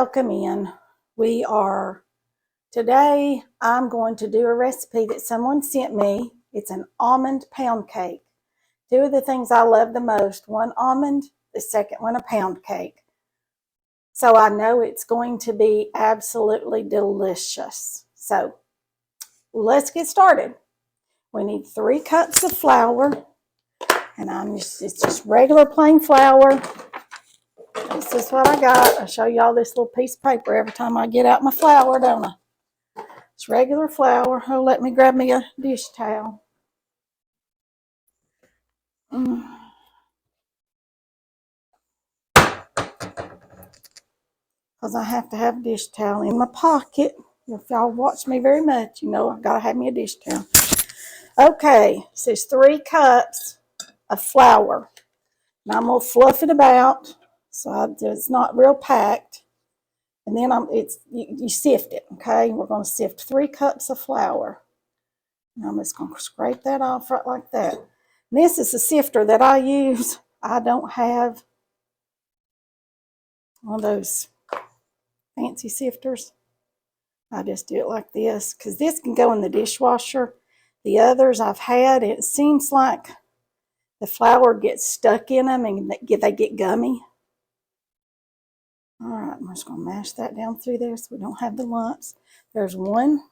welcome in. Today I'm going to do a recipe that someone sent me. It's an almond pound cake. Two of the things I love the most, one almond, the second one a pound cake. So I know it's going to be absolutely delicious. So let's get started. We need 3 cups of flour, and it's just regular plain flour. This is what I got. I show y'all this little piece of paper every time I get out my flour, don't I? It's regular flour. Oh, let me grab me a dish towel. Because I have to have a dish towel in my pocket. If y'all watch me very much, you know I've got to have me a dish towel. Okay, so it's 3 cups of flour. Now I'm going to fluff it about so it's not real packed. And then you sift it, okay? We're going to sift 3 cups of flour. Now I'm just going to scrape that off right like that. And this is the sifter that I use. I don't have one of those fancy sifters. I just do it like this because this can go in the dishwasher. The others I've had, it seems like the flour gets stuck in them and they get gummy. All right, I'm just going to mash that down through there so we don't have the lumps. There's 1.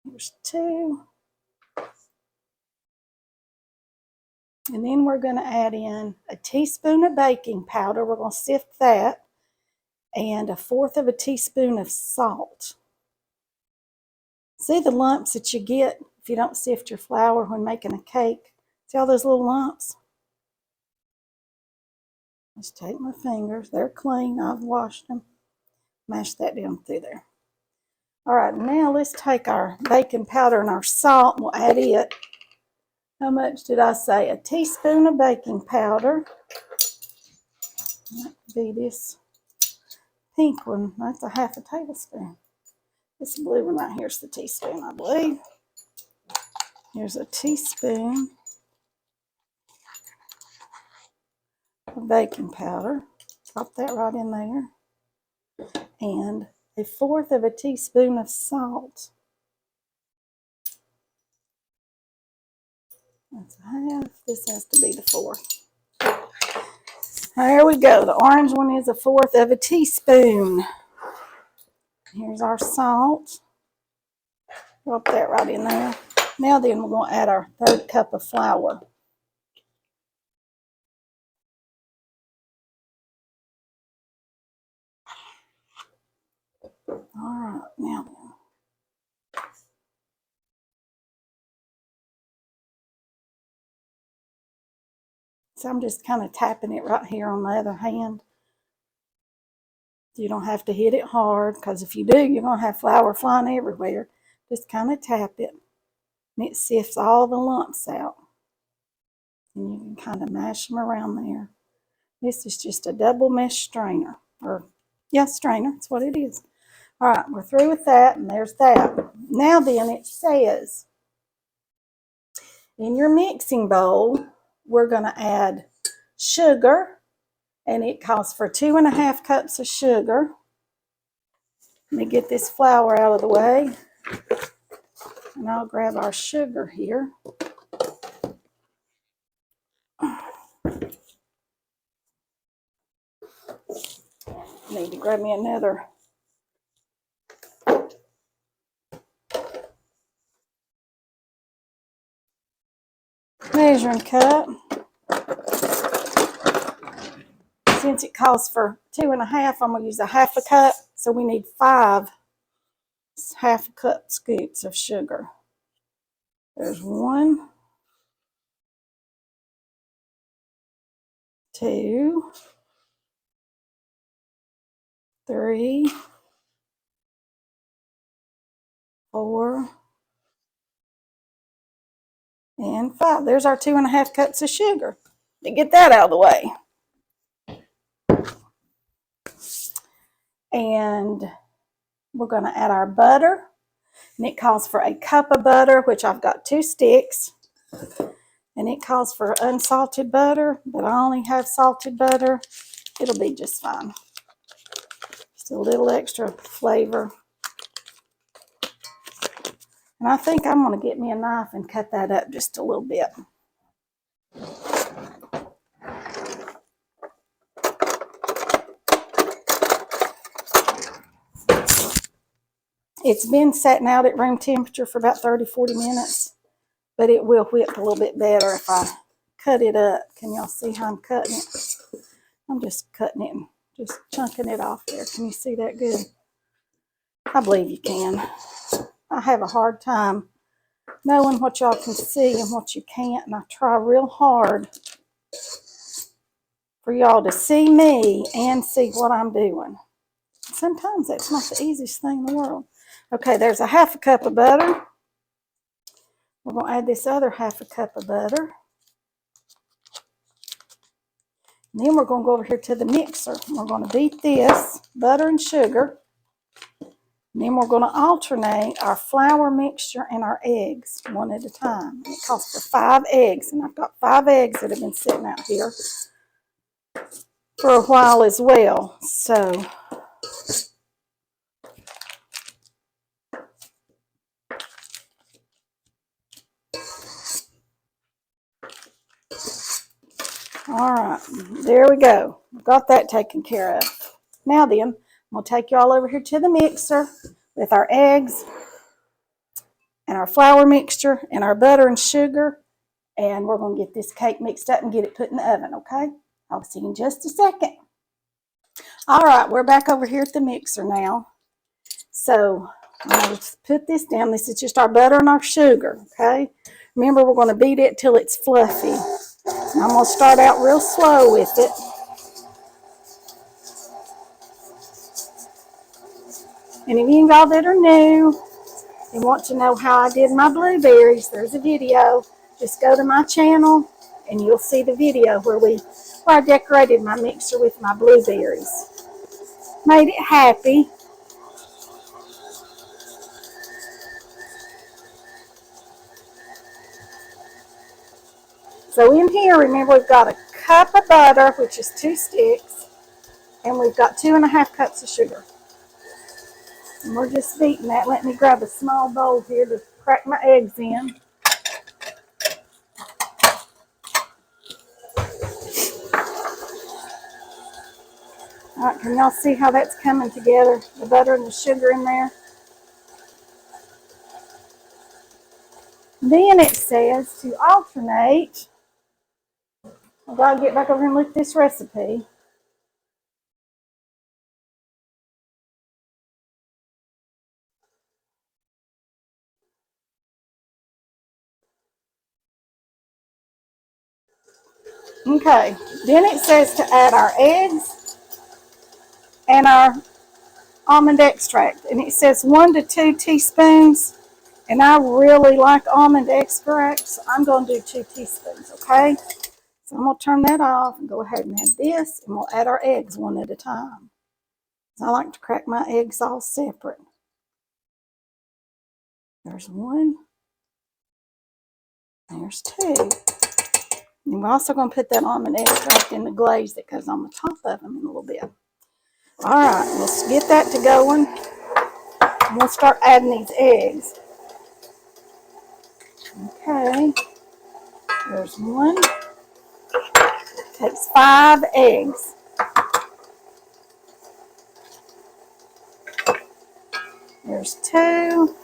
There's 2. And then we're going to add in a teaspoon of baking powder. We're going to sift that. And 1/4 of a teaspoon of salt. See the lumps that you get if you don't sift your flour when making a cake? See all those little lumps? Just take my fingers. They're clean. I've washed them. Mash that down through there. All right, now let's take our baking powder and our salt. We'll add it. How much did I say? A teaspoon of baking powder. That could be this pink one. That's a 1/2 tablespoon. This blue one right here is the teaspoon, I believe. Here's a teaspoon of baking powder. Drop that right in there. And 1/4 of a teaspoon of salt. That's a 1/2. This has to be the 4th. There we go. The orange one is 1/4 of a teaspoon. Here's our salt. Drop that right in there. Now then, we're going to add our 1/3 cup of flour. All right, now then. So I'm just kind of tapping it right here on the other hand. You don't have to hit it hard because if you do, you're going to have flour flying everywhere. Just kind of tap it and it sifts all the lumps out. And you can kind of mash them around there. This is just a double mesh strainer. Strainer, that's what it is. All right, we're through with that, and there's that. Now then, it says, in your mixing bowl, we're going to add sugar, and it calls for 2 1/2 cups of sugar. Let me get this flour out of the way, and I'll grab our sugar here. Need to grab me another measuring cup. Since it calls for 2 1/2, I'm going to use a 1/2 cup. So we need 5 1/2 cup scoops of sugar. There's 1, 2, 3, 4, and 5. There's our 2 1/2 cups of sugar. To get that out of the way. And we're going to add our butter. And it calls for a cup of butter, which I've got 2 sticks. And it calls for unsalted butter, but I only have salted butter. It'll be just fine. Just a little extra flavor. And I think I'm going to get me a knife and cut that up just a little bit. It's been sitting out at room temperature for about 30-40 minutes, but it will whip a little bit better if I cut it up. Can y'all see how I'm cutting it? I'm just cutting it and just chunking it off there. Can you see that good? I believe you can. I have a hard time knowing what y'all can see and what you can't, and I try real hard for y'all to see me and see what I'm doing. Sometimes that's not the easiest thing in the world. Okay, there's a 1/2 cup of butter. We're going to add this other 1/2 cup of butter. And then we're going to go over here to the mixer. We're going to beat this, butter and sugar. And then we're going to alternate our flour mixture and our eggs one at a time. It calls for 5 eggs, and I've got 5 eggs that have been sitting out here for a while as well. So all right, there we go. Got that taken care of. Now then, I'm going to take you all over here to the mixer with our eggs and our flour mixture and our butter and sugar. And we're going to get this cake mixed up and get it put in the oven, okay? I'll see you in just a second. All right, we're back over here at the mixer now. So I'm going to put this down. This is just our butter and our sugar, okay? Remember, we're going to beat it till it's fluffy. And I'm going to start out real slow with it. And if you y'all that are new and want to know how I did my blueberries, there's a video. Just go to my channel and you'll see the video where I decorated my mixer with my blueberries. Made it happy. So in here, remember, we've got a cup of butter, which is 2 sticks, and we've got 2½ cups of sugar. And we're just beating that. Let me grab a small bowl here to crack my eggs in. All right, can y'all see how that's coming together? The butter and the sugar in there. Then it says to alternate. I've got to get back over and look at this recipe. Okay, then it says to add our eggs and our almond extract. And it says 1 to 2 teaspoons. And I really like almond extract, so I'm going to do 2 teaspoons, okay? So I'm going to turn that off and go ahead and add this, and we'll add our eggs one at a time. I like to crack my eggs all separate. There's 1. There's 2. And we're also going to put that almond extract in the glaze that goes on the top of them in a little bit. All right, let's get that to going. And we'll start adding these eggs. Okay, there's 1. Takes 5 eggs. There's 2.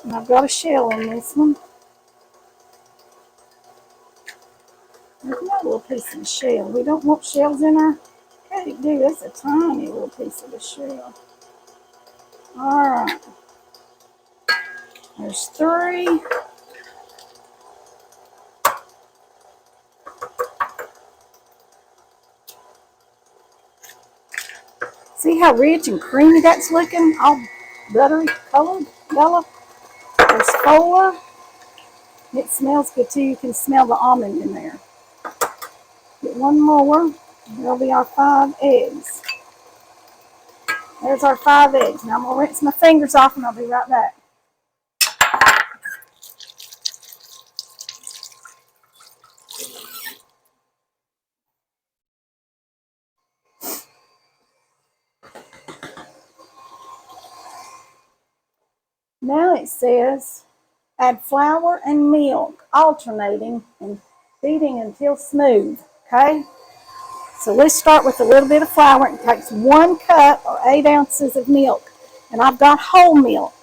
And I've got a shell in this one. There's another little piece of the shell. We don't want shells in our cake, do we? That's a tiny little piece of the shell. Alright. There's 3. See how rich and creamy that's looking? All buttery colored, yellow. There's 4. It smells good too. You can smell the almond in there. Get one more. There'll be our 5 eggs. There's our 5 eggs. Now I'm going to rinse my fingers off and I'll be right back. Now it says add flour and milk, alternating and beating until smooth. Okay? So let's start with a little bit of flour. It takes 1 cup or 8 ounces of milk. And I've got whole milk.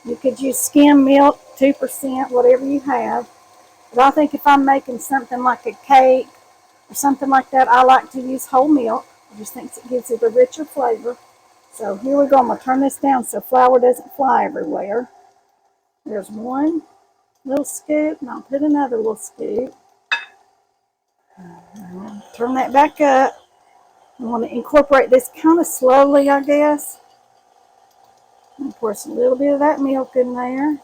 You could use skim milk, 2%, whatever you have. But I think if I'm making something like a cake or something like that, I like to use whole milk. I just think it gives it a richer flavor. So here we go. I'm going to turn this down so flour doesn't fly everywhere. There's 1 little scoop, and I'll put another little scoop. Turn that back up. I want to incorporate this kind of slowly, I guess. And pour a little bit of that milk in there.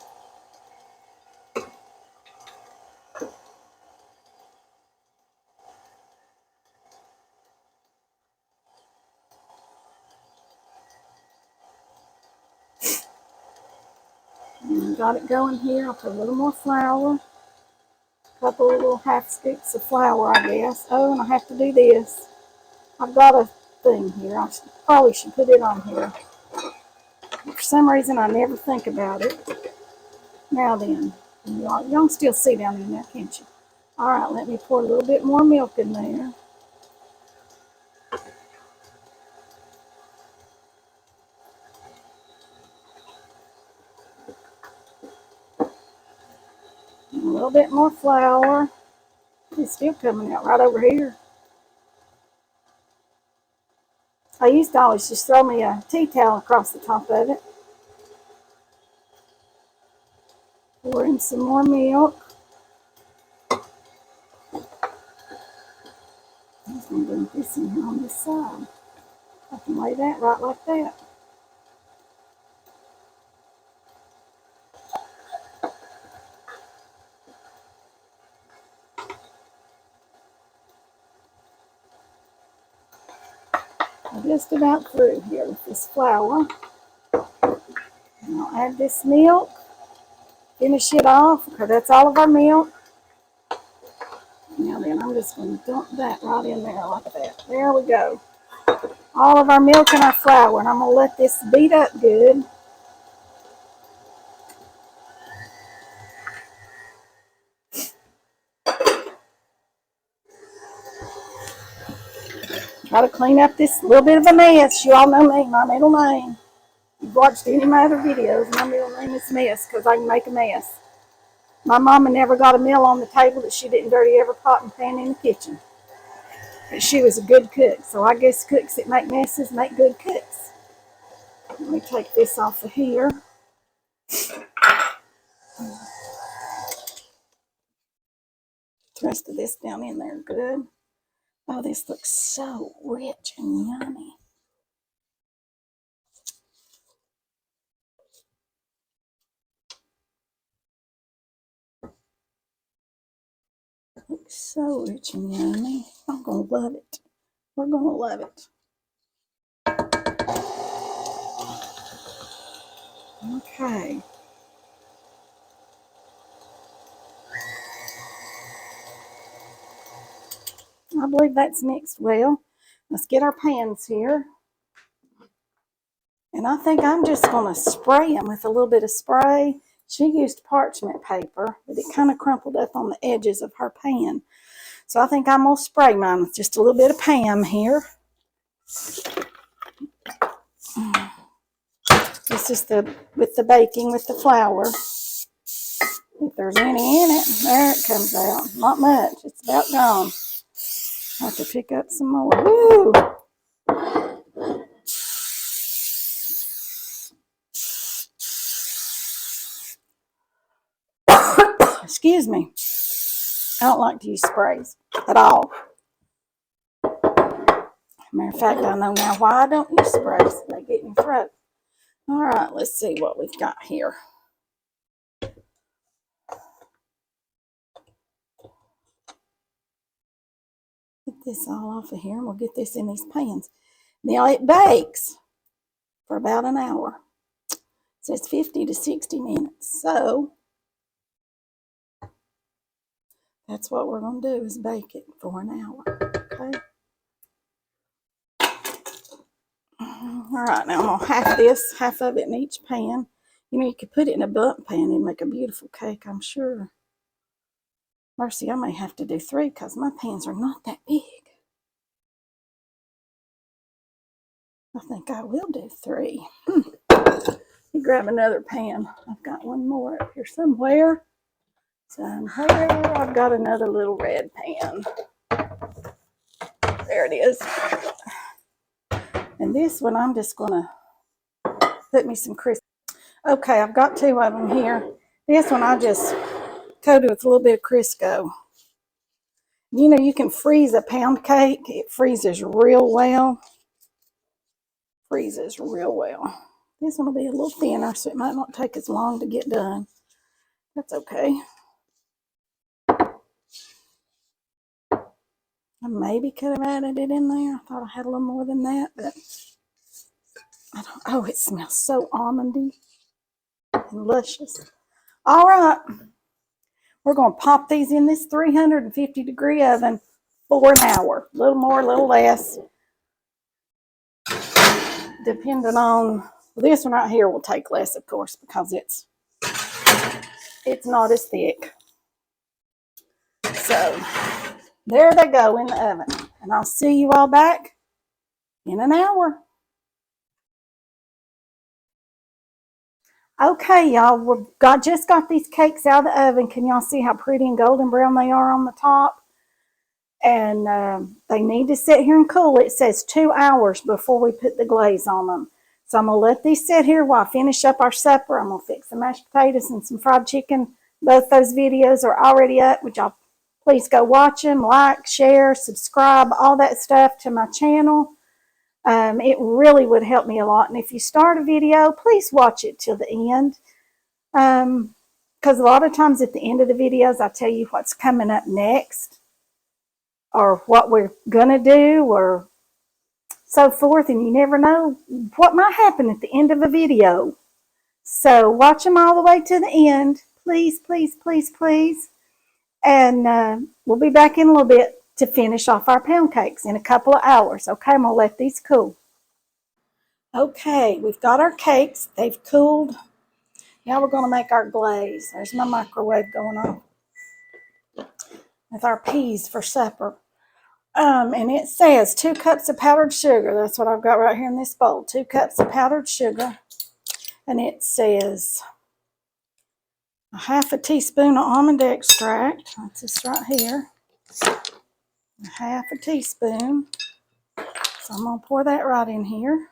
And got it going here. I'll put a little more flour. A couple of little half scoops of flour, I guess. Oh, and I have to do this. I've got a thing here. I probably should put it on here. For some reason, I never think about it. Now then, y'all can still see down in there, can't you? All right, let me pour a little bit more milk in there. And a little bit more flour. It's still coming out right over here. I used to always just throw me a tea towel across the top of it. Pour in some more milk. I'm just going to bring this in here on this side. I can lay that right like that. I'm just about through here with this flour. And I'll add this milk. Finish it off, because that's all of our milk. Now then, I'm just going to dump that right in there like that. There we go. All of our milk and our flour, and I'm going to let this beat up good. Try to clean up this little bit of a mess. You all know me, my middle name. You've watched any of my other videos, my middle name is Mess, because I can make a mess. My mama never got a meal on the table that she didn't dirty every pot and pan in the kitchen. But she was a good cook, so I guess cooks that make messes make good cooks. Let me take this off of here. The rest of this down in there good. Oh, this looks so rich and yummy. Looks so rich and yummy. I'm going to love it. We're going to love it. Okay. I believe that's mixed well. Let's get our pans here. And I think I'm just going to spray them with a little bit of spray. She used parchment paper, but it kind of crumpled up on the edges of her pan. So I think I'm going to spray mine with just a little bit of Pam here. This is with the baking with the flour. If there's any in it, there it comes out. Not much. It's about gone. I have to pick up some more. Woo! Excuse me. I don't like to use sprays at all. Matter of fact, I know now why I don't use sprays. They get in your throat. All right, let's see what we've got here. this all off of here and we'll get this in these pans. Now it bakes for about an hour. It says 50 to 60 minutes. So that's what we're going to do, is bake it for an hour. Okay. All right, now I'm going to half of it in each pan. You know, you could put it in a bundt pan and make a beautiful cake, I'm sure. Mercy, I may have to do 3 because my pans are not that big. I think I will do 3. Let me grab another pan. I've got one more up here somewhere. Somewhere I've got another little red pan. There it is. And this one I'm just going to put me some crisp. Okay, I've got 2 of them here. This one I just coated with a little bit of Crisco. You know, you can freeze a pound cake. It freezes real well. Freezes real well. This one will be a little thinner, so it might not take as long to get done. That's okay. I maybe could have added it in there. I thought I had a little more than that, but I don't. Oh, it smells so almondy and luscious. All right. We're going to pop these in this 350-degree oven for an hour. A little more, a little less. Depending on, well, this one right here will take less, of course, because it's not as thick. So there they go in the oven. And I'll see you all back in an hour. Okay, y'all, just got these cakes out of the oven. Can y'all see how pretty and golden brown they are on the top? And they need to sit here and cool. It says 2 hours before we put the glaze on them. So I'm going to let these sit here while I finish up our supper. I'm going to fix some mashed potatoes and some fried chicken. Both those videos are already up. Would y'all please go watch them, like, share, subscribe, all that stuff to my channel. It really would help me a lot. And if you start a video, please watch it till the end. Because a lot of times at the end of the videos, I tell you what's coming up next, or what we're going to do, or so forth. And you never know what might happen at the end of a video. So watch them all the way to the end. Please, please, please, please. And we'll be back in a little bit to finish off our pound cakes in a couple of hours. Okay, I'm going to let these cool. Okay, we've got our cakes. They've cooled. Now we're going to make our glaze. There's my microwave going on with our peas for supper. And it says 2 cups of powdered sugar. That's what I've got right here in this bowl. 2 cups of powdered sugar. And it says a half a teaspoon of almond extract. That's this right here. A half a teaspoon. So I'm going to pour that right in here.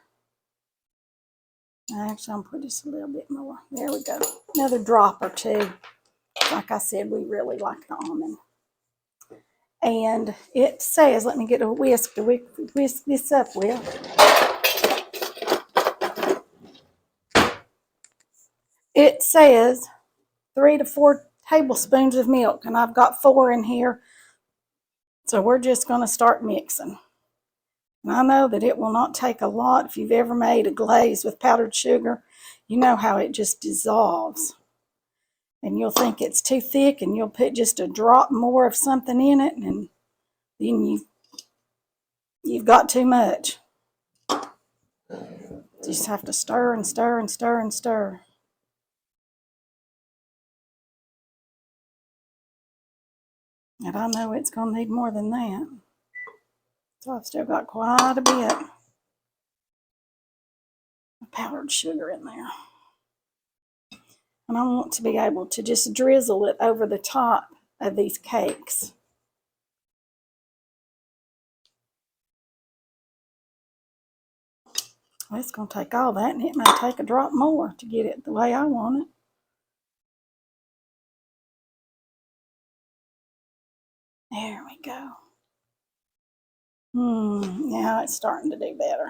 Actually, I'm going to put just a little bit more. There we go. Another drop or 2. Like I said, we really like the almond. And it says, let me get a whisk to whisk this up with. It says 3 to 4 tablespoons of milk, and I've got 4 in here. So we're just going to start mixing. And I know that it will not take a lot. If you've ever made a glaze with powdered sugar, you know how it just dissolves. And you'll think it's too thick, and you'll put just a drop more of something in it, and then you've got too much. You just have to stir and stir and stir and stir. And I know it's going to need more than that. So I've still got quite a bit of powdered sugar in there. And I want to be able to just drizzle it over the top of these cakes. Well, it's going to take all that, and it may take a drop more to get it the way I want it. There we go. Now it's starting to do better.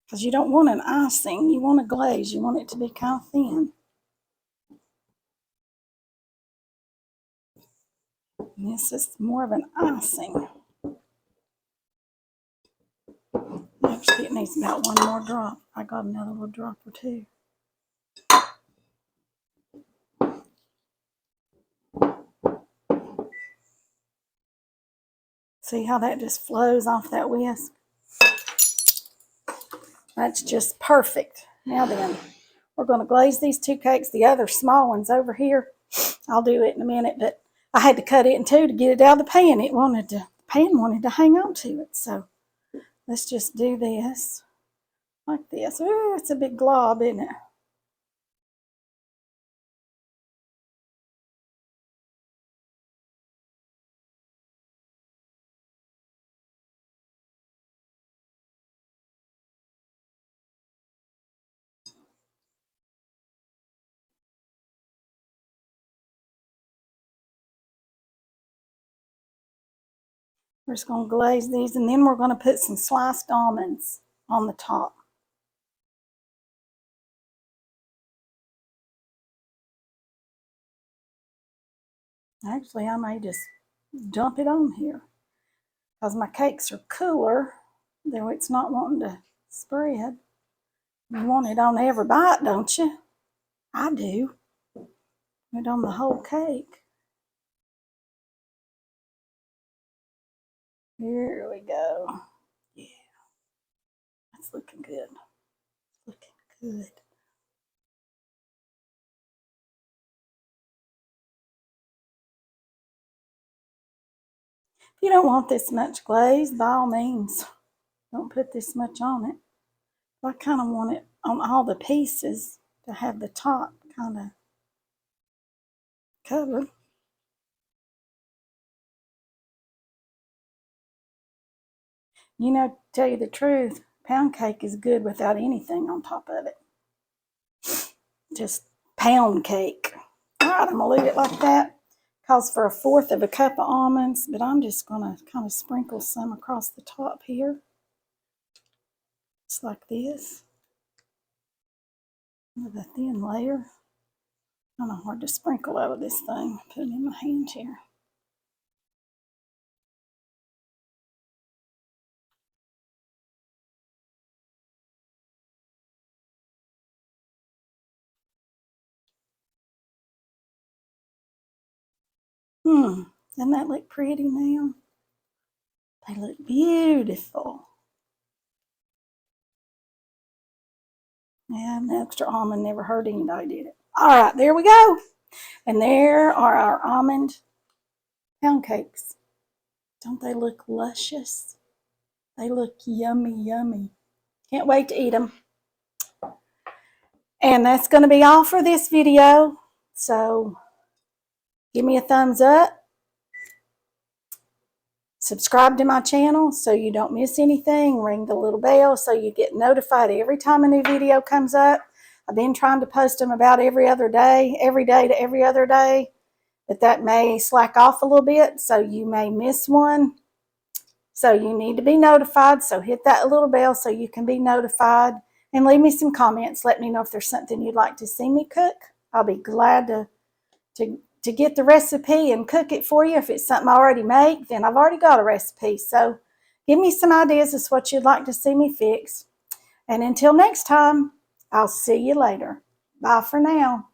Because you don't want an icing, you want a glaze. You want it to be kind of thin. And this is more of an icing. Actually, it needs about one more drop. I got another little drop or two. See how that just flows off that whisk? That's just perfect. Now then, we're going to glaze these two cakes. The other small ones over here, I'll do it in a minute, but I had to cut it in two to get it out of the pan. The pan wanted to hang on to it. So let's just do this like this. Ooh, it's a big glob, isn't it? We're just going to glaze these, and then we're going to put some sliced almonds on the top. Actually, I may just dump it on here because my cakes are cooler, though it's not wanting to spread. You want it on every bite, don't you? I do. Put it on the whole cake. Here we go. Yeah, that's looking good. Looking good. If you don't want this much glaze, by all means, don't put this much on it. I kind of want it on all the pieces to have the top kind of covered. You know, to tell you the truth, pound cake is good without anything on top of it. Just pound cake. All right, I'm going to leave it like that. Calls for 1/4 of a cup of almonds, but I'm just going to kind of sprinkle some across the top here. Just like this. With a thin layer. Kind of hard to sprinkle out of this thing. Put it in my hand here. Doesn't that look pretty now? They look beautiful. Yeah, an extra almond never hurt anybody, did it? All right, there we go. And there are our almond pound cakes. Don't they look luscious? They look yummy, yummy. Can't wait to eat them. And that's going to be all for this video. So give me a thumbs up. Subscribe to my channel so you don't miss anything. Ring the little bell so you get notified every time a new video comes up. I've been trying to post them about every day to every other day, but that may slack off a little bit, so you may miss one. So you need to be notified, so hit that little bell so you can be notified, and leave me some comments. Let me know if there's something you'd like to see me cook. I'll be glad to get the recipe and cook it for you. If it's something I already make, then I've already got a recipe. So give me some ideas as to what you'd like to see me fix. And until next time, I'll see you later. Bye for now.